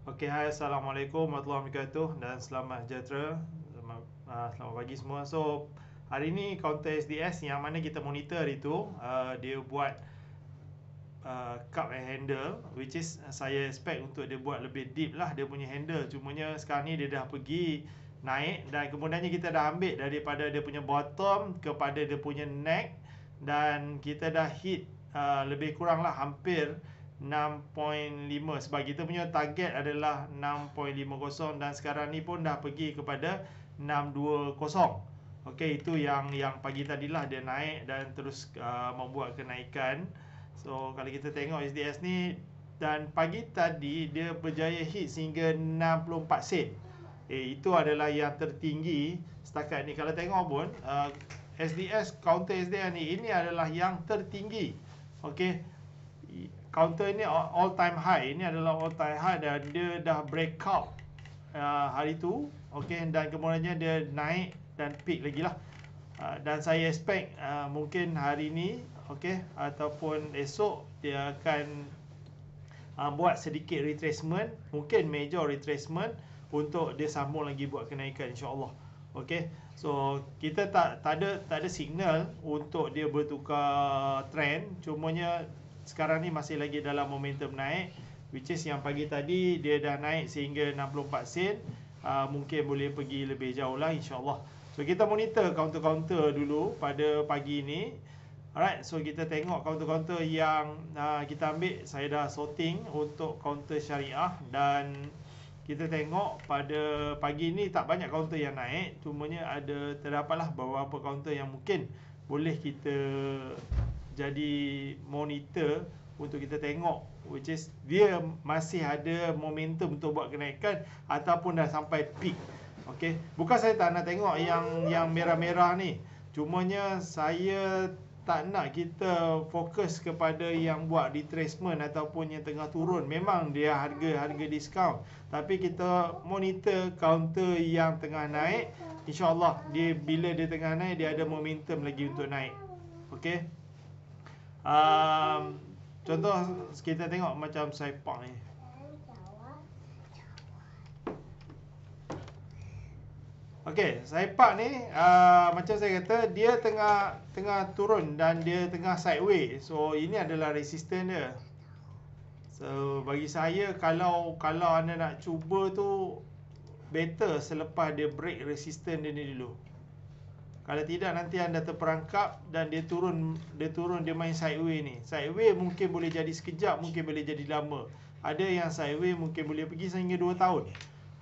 Okey, hai, Assalamualaikum warahmatullahi wabarakatuh dan selamat sejahtera. Selamat pagi semua. So, hari ni kaunter SDS yang mana kita monitor itu, dia buat cup and handle, which is saya expect untuk dia buat lebih deep lah dia punya handle. Cumanya sekarang ni dia dah pergi naik dan kemudiannya kita dah ambil daripada dia punya bottom kepada dia punya neck dan kita dah hit lebih kurang lah hampir 6.5 sebab kita punya target adalah 6.50 dan sekarang ni pun dah pergi kepada 620. Okey, itu yang pagi tadilah dia naik dan terus membuat kenaikan. So kalau kita tengok SDS ni, dan pagi tadi dia berjaya hit sehingga 64 sen. Itu adalah yang tertinggi setakat ni. Kalau tengok pun SDS, counter SDS ni, ini adalah yang tertinggi. Okey, counter ni all time high. Ini adalah all time high dan dia dah breakout hari tu. Okey, dan kemudiannya dia naik dan peak lagi lah. Dan saya expect mungkin hari ni, okey, ataupun esok dia akan buat sedikit retracement, mungkin major retracement untuk dia sambung lagi buat kenaikan insya-Allah. Okey. So kita tak ada signal untuk dia bertukar trend, cumanya sekarang ni masih lagi dalam momentum naik, which is yang pagi tadi dia dah naik sehingga 64 sen. Mungkin boleh pergi lebih jauh lah insya-Allah. So kita monitor counter-counter dulu pada pagi ni. Alright, so kita tengok counter-counter yang kita ambil. Saya dah sorting untuk counter syariah dan kita tengok pada pagi ni tak banyak counter yang naik, cumanya terdapatlah beberapa counter yang mungkin boleh kita jadi monitor untuk kita tengok, which is dia masih ada momentum untuk buat kenaikan ataupun dah sampai peak. Okey, bukan saya tak nak tengok yang merah-merah ni, cumanya saya tak nak kita fokus kepada yang buat retracement ataupun yang tengah turun. Memang dia harga diskaun, tapi kita monitor counter yang tengah naik. InsyaAllah dia bila dia tengah naik, dia ada momentum lagi untuk naik. Okey. Contoh kita tengok macam Saipak ni. Okey, Saipak ni macam saya kata, dia tengah turun dan dia tengah sideways. So ini adalah resistance dia. So bagi saya, kalau anda nak cuba tu, better selepas dia break resistance dia ni dulu. Kalau tidak nanti anda terperangkap dan dia turun dia main sideways ni. Sideways mungkin boleh jadi sekejap, mungkin boleh jadi lama. Ada yang sideways mungkin boleh pergi sehingga 2 tahun.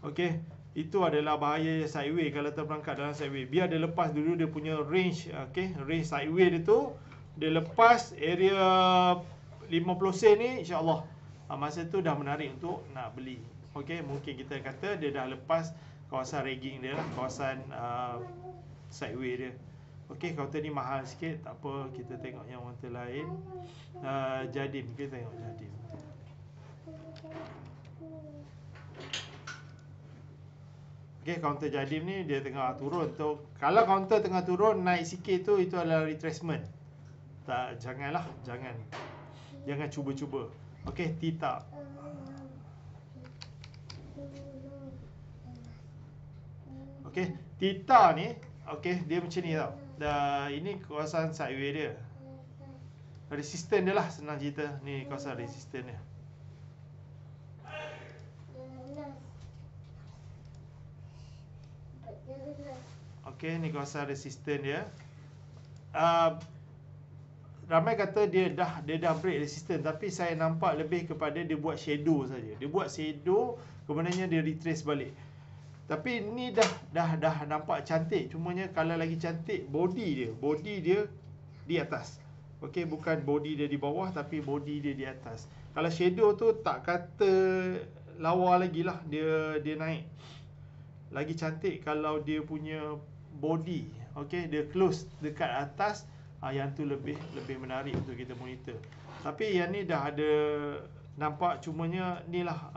Okey, itu adalah bahaya sideways kalau terperangkap dalam sideways. Biar dia lepas dulu dia punya range, okey, range sideways dia tu, dia lepas area 50 sen ni, insya-Allah masa tu dah menarik untuk nak beli. Okey, mungkin kita kata dia dah lepas kawasan ragging dia lah, kawasan sideways dia. Okey, counter ni mahal sikit, tak apa, kita tengok yang counter lain. Jadim, kita tengok Jadim. Okey, counter Jadim ni dia tengah turun tu. Kalau counter tengah turun naik sikit tu, itu adalah retracement. Jangan cuba-cuba. Okey, Tita. Okey, Tita ni, okey, dia macam ni tau. Ini kawasan sideways dia. Resistance dia lah, senang cerita. Ni kawasan resistance dia. Okey, ni kawasan resistance dia. Ramai kata dia dah break resistance, tapi saya nampak lebih kepada dia buat shadow saja. Dia buat shadow, kemudiannya dia retrace balik. Tapi ni dah nampak cantik. Cumanya kalau lagi cantik, body dia di atas. Okey, bukan body dia di bawah, tapi body dia di atas. Kalau shadow tu tak kata lawa lagi lah, dia naik. Lagi cantik kalau dia punya body, okey, dia close dekat atas. Yang tu lebih menarik untuk kita monitor. Tapi yang ni dah ada nampak, cumanya ni lah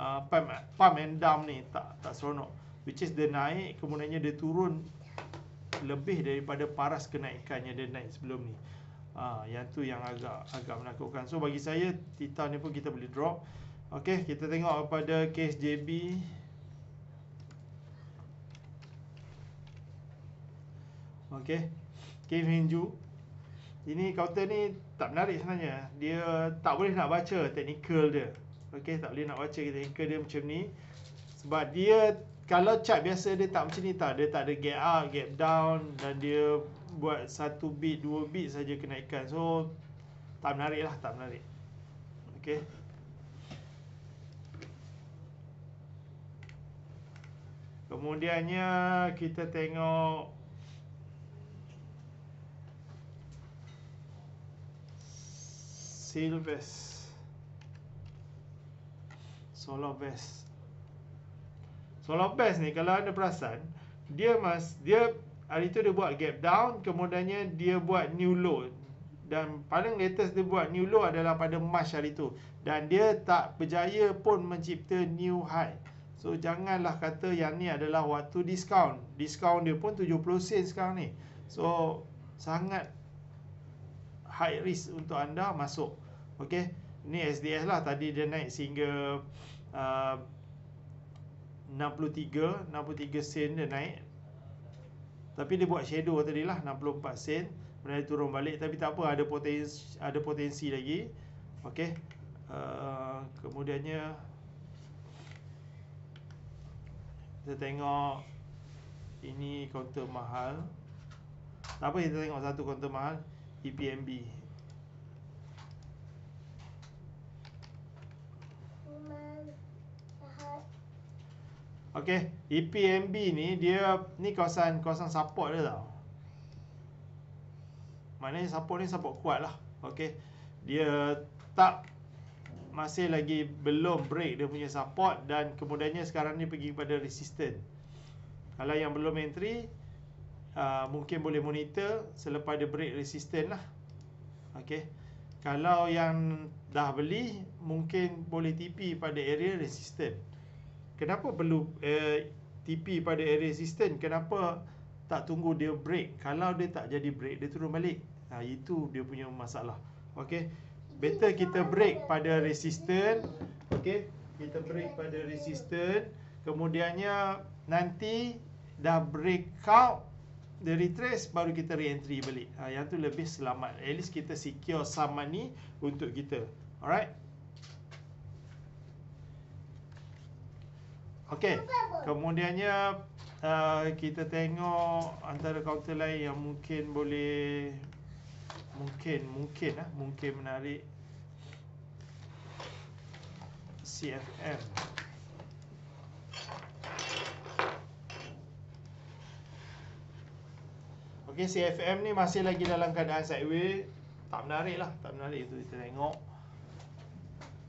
pump and dump ni tak seronok. Which is dia naik, kemudiannya dia turun lebih daripada paras kenaikannya dia naik sebelum ni. Yang tu yang agak menakutkan. So bagi saya, Tita ni pun kita boleh drop. Okey, kita tengok pada case JB. Okey, Kim Hin Joo. Ini counter ni tak menarik sebenarnya. Dia tak boleh nak baca technical dia. Okey, tak boleh nak baca technical dia macam ni. Sebab dia, kalau chart biasa dia tak macam ni tau. Dia tak ada gap up, gap down, dan dia buat 1 bit, 2 bit saja kenaikan. So tak menarik lah, tak menarik. Okey. Kemudiannya kita tengok Silvest, Solovest. Solovest ni kalau anda perasan, dia hari tu dia buat gap down, kemudiannya dia buat new low. Dan paling latest dia buat new low adalah pada March hari tu. Dan dia tak berjaya pun mencipta new high. So janganlah kata yang ni adalah waktu diskaun. Diskaun dia pun 70 sen sekarang ni. So sangat high risk untuk anda masuk. Okey, ni SDS lah. Tadi dia naik sehingga 63 sen dia naik. Tapi dia buat shadow tadi lah, 64 sen. Kemudian dia turun balik, tapi tak apa, ada potensi lagi. Okey. Kemudiannya kita tengok ini counter mahal. Tak apa, kita tengok satu counter mahal, EPMB. Okey, EPMB ni dia ni kawasan support dia tau. Maknanya support ni support kuat lah. Okey. Dia masih lagi belum break dia punya support, dan kemudiannya sekarang ni pergi kepada resistance. Kalau yang belum entry, mungkin boleh monitor selepas dia break resistance lah. Okey. Kalau yang dah beli, mungkin boleh TP pada area resistance. Kenapa perlu TP pada area resistance? Kenapa tak tunggu dia break? Kalau dia tak jadi break, dia turun balik. Itu dia punya masalah. Okey. Better kita break pada resistance. Okey. Kita break pada resistance. Kemudiannya nanti dah breakout, dia retrace, baru kita re-entry balik. Yang tu lebih selamat. At least kita secure some money untuk kita. Alright. Okey, kemudiannya kita tengok antara counter lain yang mungkin boleh mungkin menarik. CFM. Okey, CFM ni masih lagi dalam keadaan sideways. Tak menarik lah, tak menarik tu kita tengok.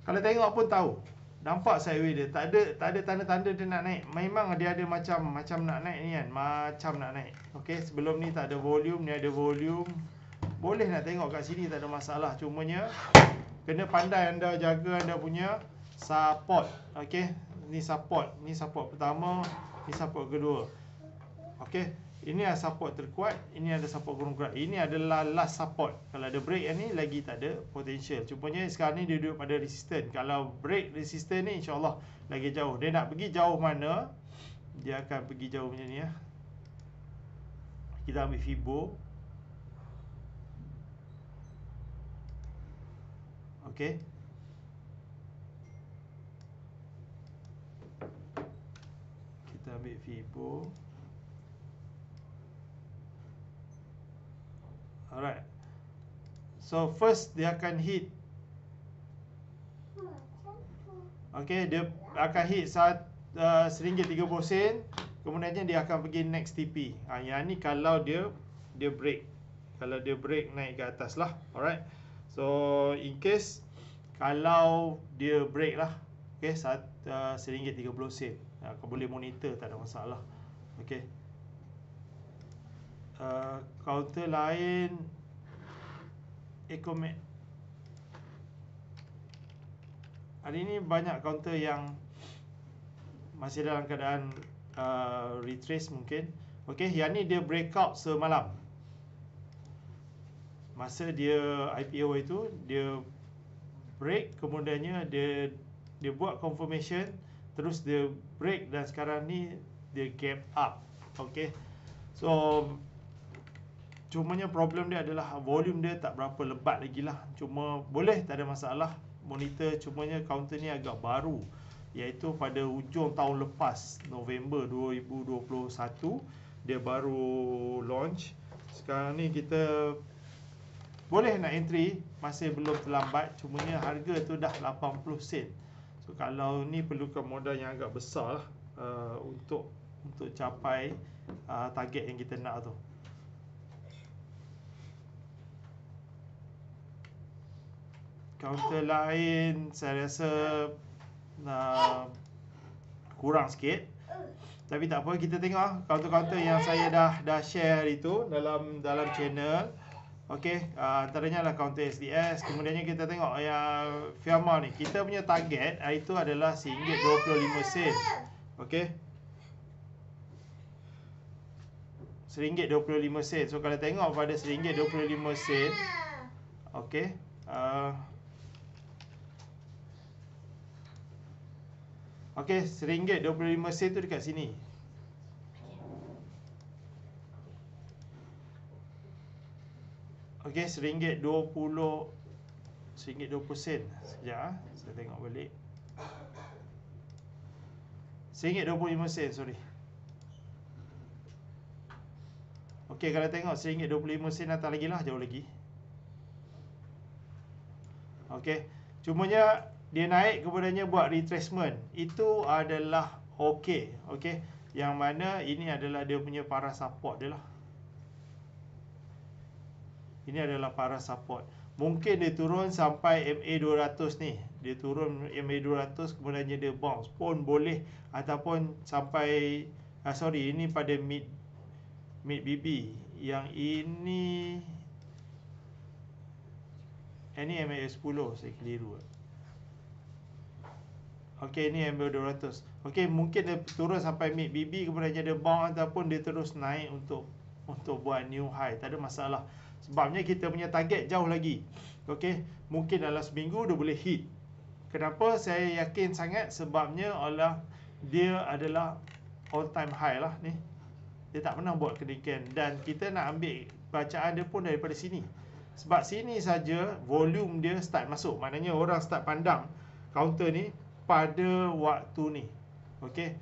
Kalau tengok pun tahu, nampak sideways dia, tak ada tanda-tanda dia nak naik. Memang dia ada macam nak naik ni kan, macam nak naik. Okey, sebelum ni tak ada volume, ni ada volume. Boleh nak tengok kat sini, tak ada masalah. Cumanya kena pandai anda jaga anda punya support. Okey, ni support pertama, ni support kedua. Okey, ini adalah support terkuat, ini ada support kurang kuat. Ini adalah last support. Kalau ada break yang ni lagi tak ada potential. Cumanya sekarang ni dia duduk pada resistance. Kalau break resistance ni, insyaAllah lagi jauh. Dia nak pergi jauh mana, dia akan pergi jauh macam ni ya. Kita ambil Fibo. Okey. Kita ambil Fibo. Alright. So first dia akan hit. Okey, dia akan hit RM1.30. Kemudiannya dia akan pergi next TP. Yang ni kalau dia break. Kalau dia break naik ke atas lah. Alright. So in case kalau dia break lah, okey, RM1.30. Kau boleh monitor, tak ada masalah. Okey. Counter lain, Ecomed. Hari ni banyak counter yang masih dalam keadaan retrace mungkin. Okey, yang ni dia breakout semalam. Masa dia IPO itu, dia break, kemudiannya dia dia buat confirmation, terus dia break dan sekarang ni dia gap up. Okey. So cumanya problem dia adalah volume dia tak berapa lebat lagi lah. Cuma boleh, tak ada masalah. Monitor cumanya counter ni agak baru, iaitu pada hujung tahun lepas, November 2021 dia baru launch. Sekarang ni kita boleh nak entry, masih belum terlambat. Cumanya harga tu dah 80 sen. So kalau ni perlukan modal yang agak besar lah, untuk capai target yang kita nak tu. Counter lain saya rasa kurang sikit. Tapi tak apa, kita tengok counter-counter yang saya dah share itu dalam channel. Okey, antaranya lah counter SDS. Kemudiannya kita tengok yang Fiamma ni. Kita punya target itu adalah RM1.25. Okey, RM1.25. So kalau tengok pada RM1.25, okey, okey, RM1.25 tu dekat sini. Okey, RM1.20. Sekejap, saya tengok balik. RM1.25, sorry. Okey, kalau tengok RM1.25 atas lagi lah, jauh lagi. Okey, cumanya dia naik kemudiannya buat retracement. Itu adalah okey. Okey, yang mana ini adalah dia punya para support dia lah. Ini adalah para support. Mungkin dia turun sampai MA200 ni. Dia turun MA200 kemudiannya dia bounce pun boleh, ataupun sampai ini pada mid BB. Yang ini MA10, saya keliru. Okey, ini MA200. Okey, mungkin dia turun sampai mid BB kemudiannya dia bounce, ataupun dia terus naik untuk buat new high. Tak ada masalah. Sebabnya kita punya target jauh lagi. Okey, mungkin dalam seminggu dia boleh hit. Kenapa saya yakin sangat? Sebabnya dia adalah all time high lah ni. Dia tak pernah buat kedaikan, dan kita nak ambil bacaan dia pun daripada sini. Sebab sini saja volume dia start masuk. Maknanya orang start pandang counter ni pada waktu ni. Okey,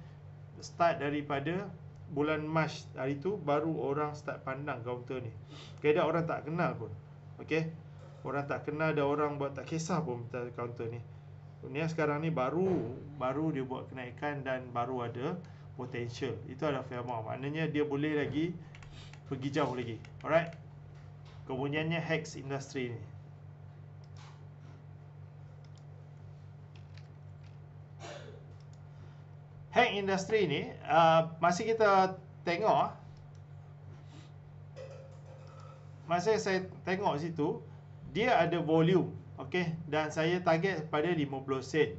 start daripada bulan Mac hari tu baru orang start pandang counter ni. Kadang orang tak kenal pun. Okey, orang tak kenal dan orang buat tak kisah pun tentang counter ni. Ni sekarang ni baru dia buat kenaikan dan baru ada potential. Itu adalah Fiamma. Maknanya dia boleh lagi pergi jauh lagi. Alright. Kemudiannya Hex Industry ni. Hex Industry ni, masih kita tengok, masa saya tengok situ, dia ada volume. Okey, dan saya target pada 50 sen.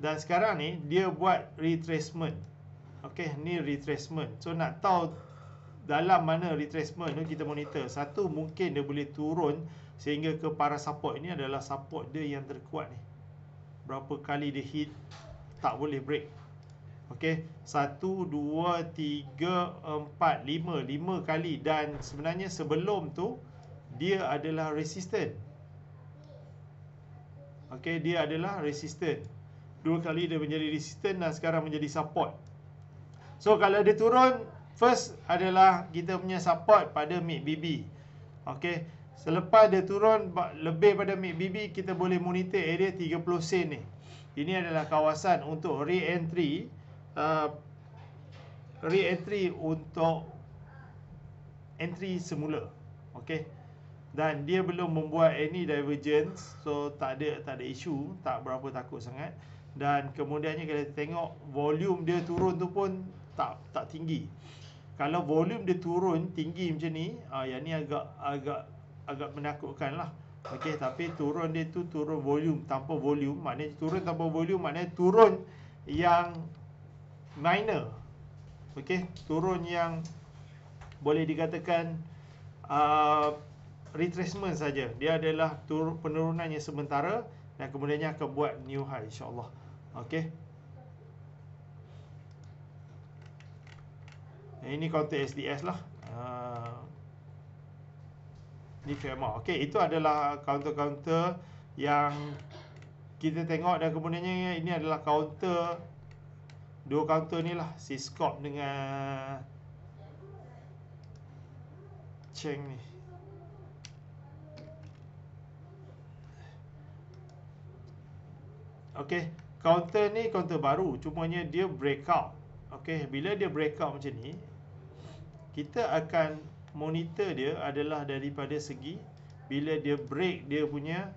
Dan sekarang ni dia buat retracement. Okey, ni retracement. So nak tahu dalam mana retracement tu, kita monitor. Satu, mungkin dia boleh turun sehingga ke para support. Ini adalah support dia yang terkuat ni. Berapa kali dia hit, tak boleh break. Okey, 1, 2, 3, 4, 5 kali. Dan sebenarnya sebelum tu dia adalah resistant. Okey, dia adalah resistant. 2 kali dia menjadi resistant dan sekarang menjadi support. So kalau dia turun, first adalah kita punya support pada mid BB. Okey, selepas dia turun lebih pada mid BB, kita boleh monitor area 30 sen ni. Ini adalah kawasan untuk re-entry, untuk entry semula. Okey, dan dia belum membuat any divergence, so tak ada isu, tak berapa takut sangat. Dan kemudiannya kalau kita tengok volume dia turun tu pun tak tinggi. Kalau volume dia turun tinggi macam ni, yang ni agak menakutkan lah. Okey, tapi turun dia tu turun volume tanpa volume. Maknanya turun tanpa volume maknanya turun yang minor. Okey, turun yang boleh dikatakan retracement saja. Dia adalah penurunan yang sementara dan kemudiannya akan buat new high insyaAllah. Okey. Ini counter SDS lah. Ni fair amount. Okey, itu adalah counter-counter yang kita tengok, dan kemudiannya ini adalah counter, dua counter ni lah, Syscope dengan Cheng ni. Okey, counter ni counter baru, cumanya dia breakout. Okey, bila dia breakout macam ni, kita akan monitor dia adalah daripada segi bila dia break dia punya,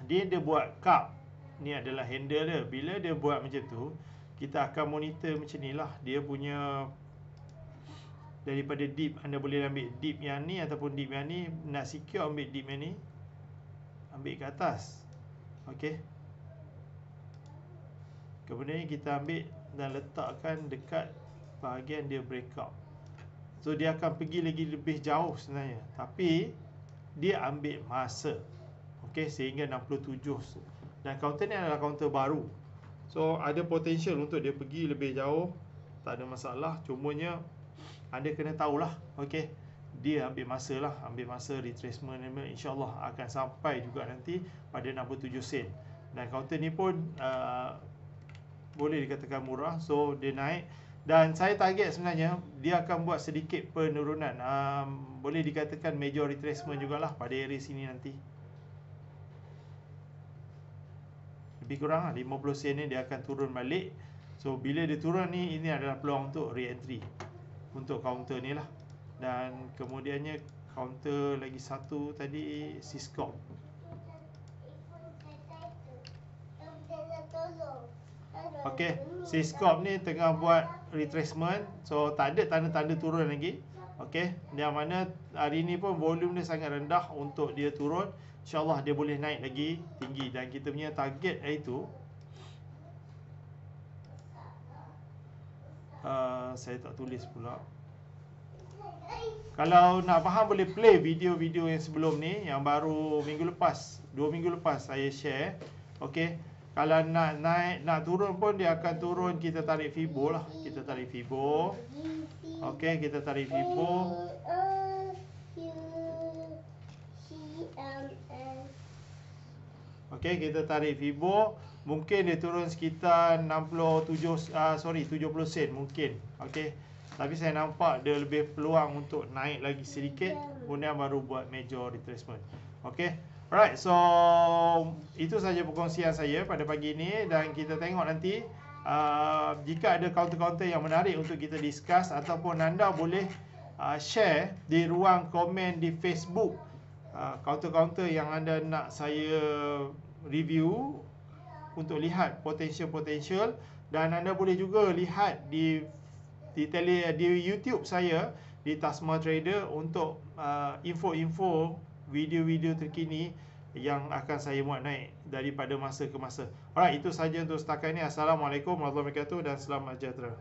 dia buat cup. Ni adalah handle dia. Bila dia buat macam tu, kita akan monitor macam ni lah. Dia punya daripada dip, anda boleh ambil dip yang ni ataupun dip yang ni. Nak secure ambil dip yang ni, ambil ke atas. Okey. Kemudian kita ambil dan letakkan dekat bahagian dia breakout. So dia akan pergi lagi lebih jauh sebenarnya, tapi dia ambil masa. Okey, sehingga 67. Dan counter ni adalah counter baru, so ada potential untuk dia pergi lebih jauh. Tak ada masalah, cumanya anda kena tahulah. Okey, dia ambil masa lah, ambil masa retracement ni, insyaAllah akan sampai juga nanti pada 67 sen. Dan counter ni pun boleh dikatakan murah, so dia naik. Dan saya target sebenarnya dia akan buat sedikit penurunan, boleh dikatakan major retracement jugalah pada area sini nanti. Lebih kurang 50 sen ni dia akan turun balik. So bila dia turun ni, ini adalah peluang untuk re-entry untuk counter ni lah. Dan kemudiannya counter lagi satu tadi, Syscope. Okey, Syscope ni tengah buat retracement, so tak ada tanda-tanda turun lagi. Okey, yang mana hari ni pun volume dia sangat rendah untuk dia turun. InsyaAllah dia boleh naik lagi tinggi, dan kita punya target iaitu saya tak tulis pula. Kalau nak faham boleh play video-video yang sebelum ni, yang baru minggu lepas, 2 minggu lepas saya share. Okey, kalau nak naik, nak turun pun dia akan turun. Kita tarik Fibo lah. Kita tarik Fibo. Okey, kita tarik Fibo. Okey, kita tarik Fibo. Mungkin dia turun sekitar 70 sen mungkin. Okey. Tapi saya nampak dia lebih peluang untuk naik lagi sedikit, kemudian baru buat major retracement. Okey. Alright, so itu saja perkongsian saya pada pagi ini, dan kita tengok nanti jika ada counter-counter yang menarik untuk kita discuss, ataupun anda boleh share di ruang komen di Facebook counter-counter yang anda nak saya review untuk lihat potential-potential. Dan anda boleh juga lihat di YouTube saya di Tasma Trader untuk info-info video-video terkini yang akan saya muat naik daripada masa ke masa. Alright, itu saja untuk setakat ini. Assalamualaikum warahmatullahi wabarakatuh dan selamat sejahtera.